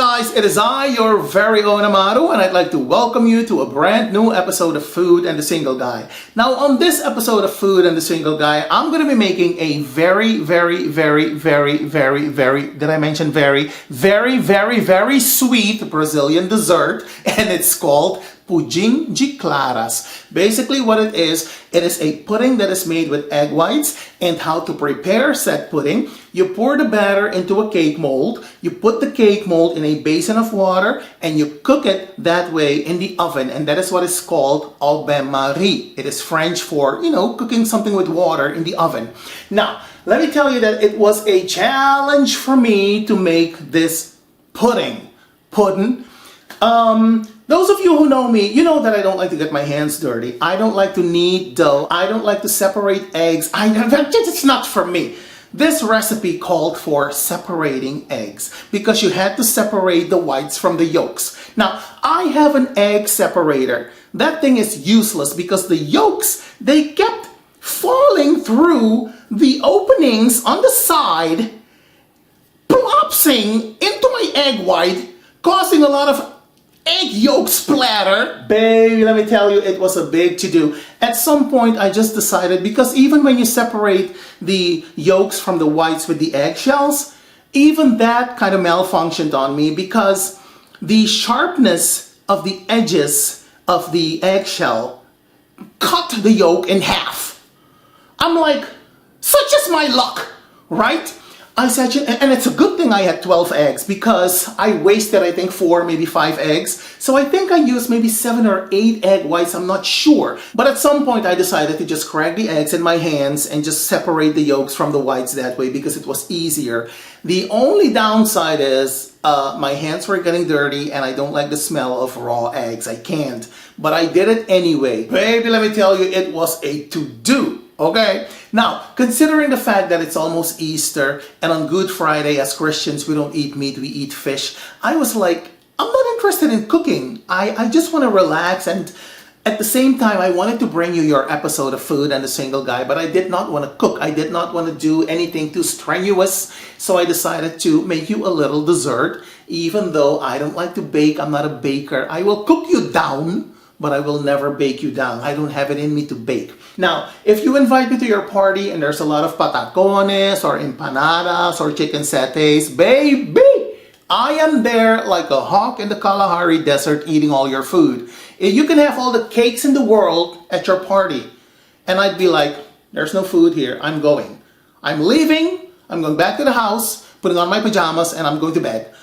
guys, it is I, your very own AMARU, and I'd like to welcome you to a brand new episode of Food and the Single Guy. Now, on this episode of Food and the Single Guy, I'm going to be making a very, did I mention very sweet Brazilian dessert, and it's called Pudim De Claras. Basically what it is a pudding that is made with egg whites. And how to prepare said pudding: you pour the batter into a cake mold, you put the cake mold in a basin of water, and you cook it that way in the oven, and that is what is called au bain-marie. It is French for, cooking something with water in the oven. Now, let me tell you that it was a challenge for me to make this pudding. Those of you who know me, you know that I don't like to get my hands dirty. I don't like to knead dough. I don't like to separate eggs. It's not for me. This recipe called for separating eggs because you had to separate the whites from the yolks. Now, I have an egg separator. That thing is useless because the yolks, they kept falling through the openings on the side, plopsing into my egg white, causing a lot of egg yolk splatter. Baby, let me tell you, it was a big to-do. At some point, I just decided, because even when you separate the yolks from the whites with the eggshells, even that kind of malfunctioned on me because the sharpness of the edges of the eggshell cut the yolk in half. I'm like, such is my luck, right? I said, and it's a good thing I had 12 eggs because I wasted, I think, 4, maybe 5 eggs. So I think I used maybe 7 or 8 egg whites, I'm not sure. But at some point I decided to just crack the eggs in my hands and just separate the yolks from the whites that way because it was easier. The only downside is my hands were getting dirty and I don't like the smell of raw eggs. I can't. But I did it anyway. Baby, let me tell you, it was a to-do. Okay, now considering the fact that it's almost Easter and on Good Friday as Christians we don't eat meat, we eat fish, I was like, I'm not interested in cooking. I just want to relax, and at the same time I wanted to bring you your episode of Food and the Single Guy, but I did not want to cook. I did not want to do anything too strenuous, so I decided to make you a little dessert. Even though I don't like to bake, I'm not a baker. I will cook you down, but I will never bake you down. I don't have it in me to bake. Now, if you invite me to your party and there's a lot of patacones or empanadas or chicken satays, baby, I am there like a hawk in the Kalahari Desert eating all your food. You can have all the cakes in the world at your party. And I'd be like, there's no food here, I'm going. I'm leaving, I'm going back to the house, putting on my pajamas, and I'm going to bed.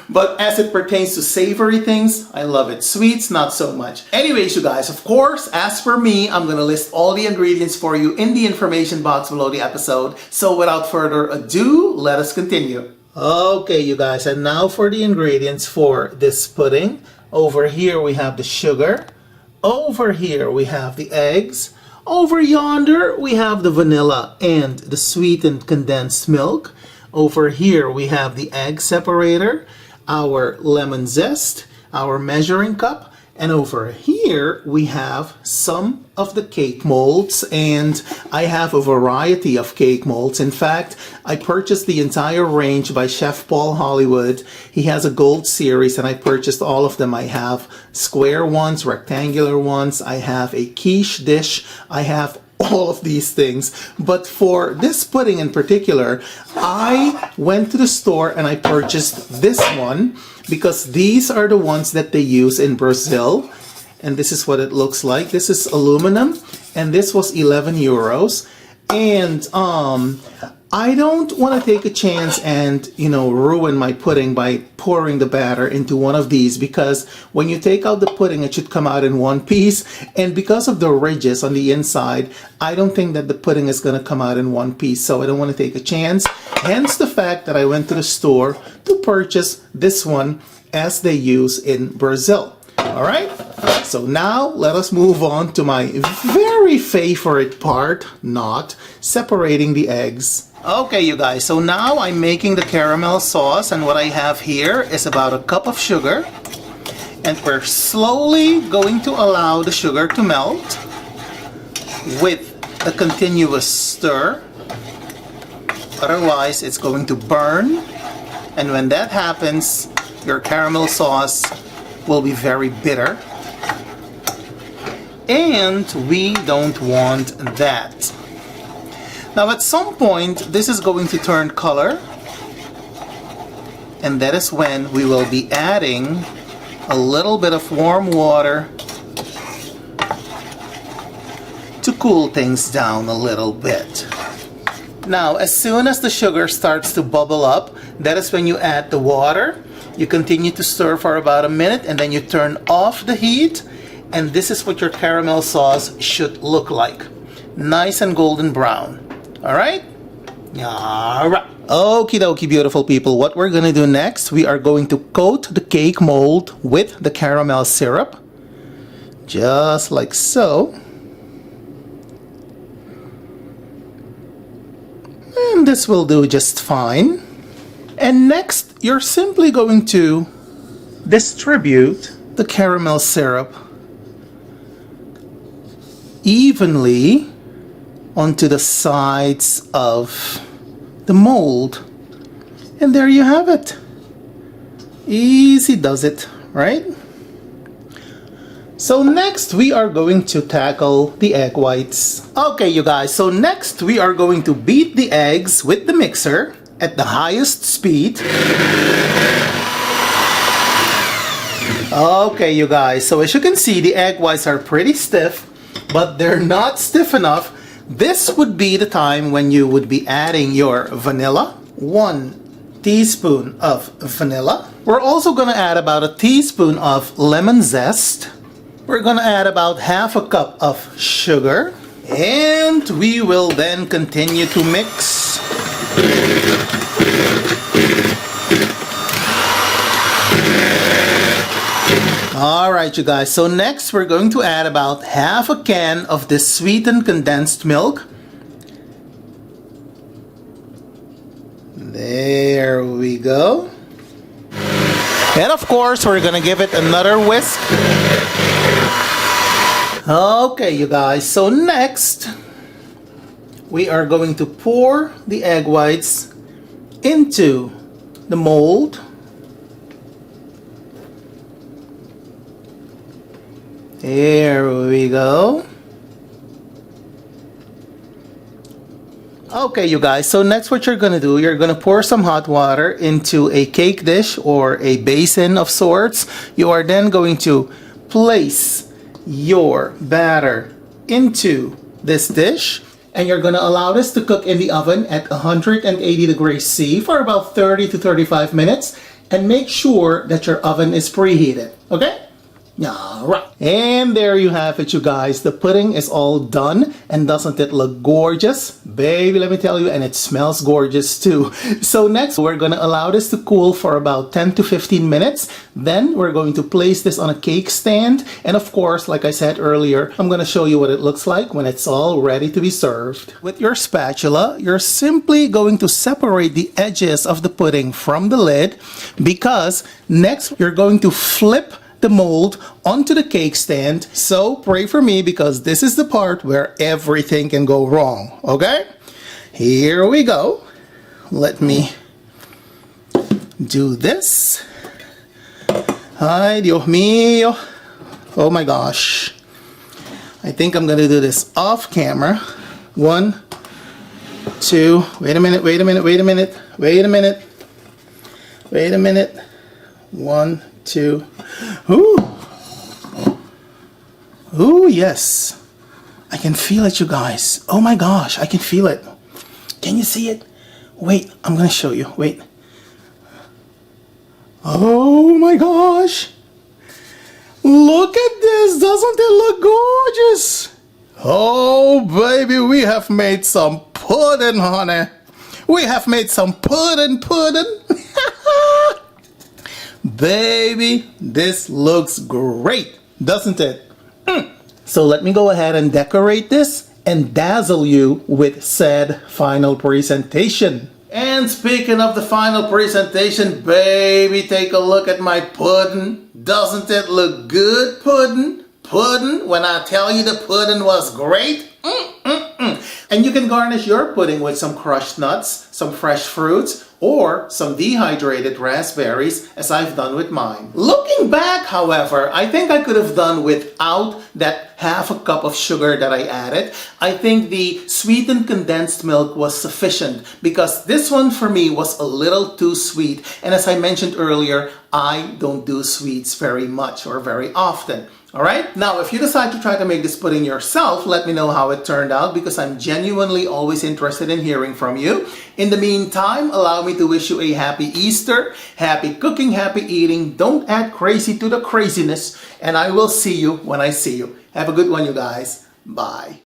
But as it pertains to savory things, I love it. Sweets, not so much. Anyways, you guys, of course, as for me, I'm going to list all the ingredients for you in the information box below the episode. So without further ado, let us continue. Okay, you guys, and now for the ingredients for this pudding. Over here we have the sugar. Over here we have the eggs. Over yonder we have the vanilla and the sweetened condensed milk. Over here we have the egg separator, our lemon zest, our measuring cup, and over here we have some of the cake molds, and I have a variety of cake molds. In fact, I purchased the entire range by Chef Paul Hollywood. He has a gold series and I purchased all of them. I have square ones, rectangular ones, I have a quiche dish, I have all of these things. But for this pudding in particular, I went to the store and I purchased this one because these are the ones that they use in Brazil, and this is what it looks like. This is aluminum and this was 11 euros, and I don't want to take a chance and ruin my pudding by pouring the batter into one of these, because when you take out the pudding it should come out in one piece, and because of the ridges on the inside I don't think that the pudding is going to come out in one piece, so I don't want to take a chance. Hence the fact that I went to the store to purchase this one as they use in Brazil. Alright, so now let us move on to my very favorite part, not separating the eggs. Okay, you guys, so now I'm making the caramel sauce, and what I have here is about a cup of sugar, and we're slowly going to allow the sugar to melt with a continuous stir, otherwise it's going to burn And when that happens, your caramel sauce will be very bitter. And we don't want that. Now at some point, this is going to turn color. And that is when we will be adding a little bit of warm water to cool things down a little bit. Now, as soon as the sugar starts to bubble up, that is when you add the water. You continue to stir for about a minute and then you turn off the heat. And this is what your caramel sauce should look like. Nice and golden brown. Alright? Alright. Okie dokie, beautiful people. What we're going to do next, we are going to coat the cake mold with the caramel syrup. Just like so. And this will do just fine. And next, you're simply going to distribute the caramel syrup evenly onto the sides of the mold. And there you have it. Easy does it, right? So next we are going to tackle the egg whites. Okay, you guys, so next we are going to beat the eggs with the mixer at the highest speed. Okay, you guys, so as you can see, the egg whites are pretty stiff, but they're not stiff enough. This would be the time when you would be adding your vanilla. 1 teaspoon of vanilla. We're also going to add about a teaspoon of lemon zest. We're going to add about half a cup of sugar. And we will then continue to mix. Alright, you guys, so next we're going to add about half a can of this sweetened condensed milk. There we go. And of course, we're gonna give it another whisk. Okay, you guys, so next we are going to pour the egg whites into the mold. There we go. Okay, you guys, so next what you're gonna do, you're gonna pour some hot water into a cake dish or a basin of sorts. You are then going to place your batter into this dish, and you're gonna allow this to cook in the oven at 180 degrees C for about 30 to 35 minutes, and make sure that your oven is preheated, okay? Alright, and there you have it, you guys. The pudding is all done, and doesn't it look gorgeous? Baby, let me tell you, and it smells gorgeous too. So next, we're gonna allow this to cool for about 10 to 15 minutes. Then we're going to place this on a cake stand, and of course, like I said earlier, I'm gonna show you what it looks like when it's all ready to be served. With your spatula, you're simply going to separate the edges of the pudding from the lid, because next you're going to flip the mold onto the cake stand. So pray for me, because this is the part where everything can go wrong. Okay, here we go. Let me do this. Ay, Dios mío. Oh my gosh, I think I'm gonna do this off camera. 1, 2, wait a minute, wait a minute, wait a minute, wait a minute, wait a minute. 1, 2. Ooh. Ooh, yes. I can feel it, you guys. Oh my gosh, I can feel it. Can you see it? Wait, I'm gonna show you. Wait. Oh my gosh. Look at this. Doesn't it look gorgeous? Oh, baby, we have made some pudding, honey. We have made some pudding. Baby, this looks great, doesn't it? So let me go ahead and decorate this and dazzle you with said final presentation. And speaking of the final presentation, baby, take a look at my pudding. Doesn't it look good, pudding? Pudding, when I tell you the pudding was great? And you can garnish your pudding with some crushed nuts, some fresh fruits, or some dehydrated raspberries, as I've done with mine. Looking back, however, I think I could have done without that half a cup of sugar that I added. I think the sweetened condensed milk was sufficient because this one for me was a little too sweet. And as I mentioned earlier, I don't do sweets very much or very often. Alright, now if you decide to try to make this pudding yourself, let me know how it turned out because I'm genuinely always interested in hearing from you. In the meantime, allow me to wish you a happy Easter, happy cooking, happy eating. Don't add crazy to the craziness, and I will see you when I see you. Have a good one, you guys. Bye.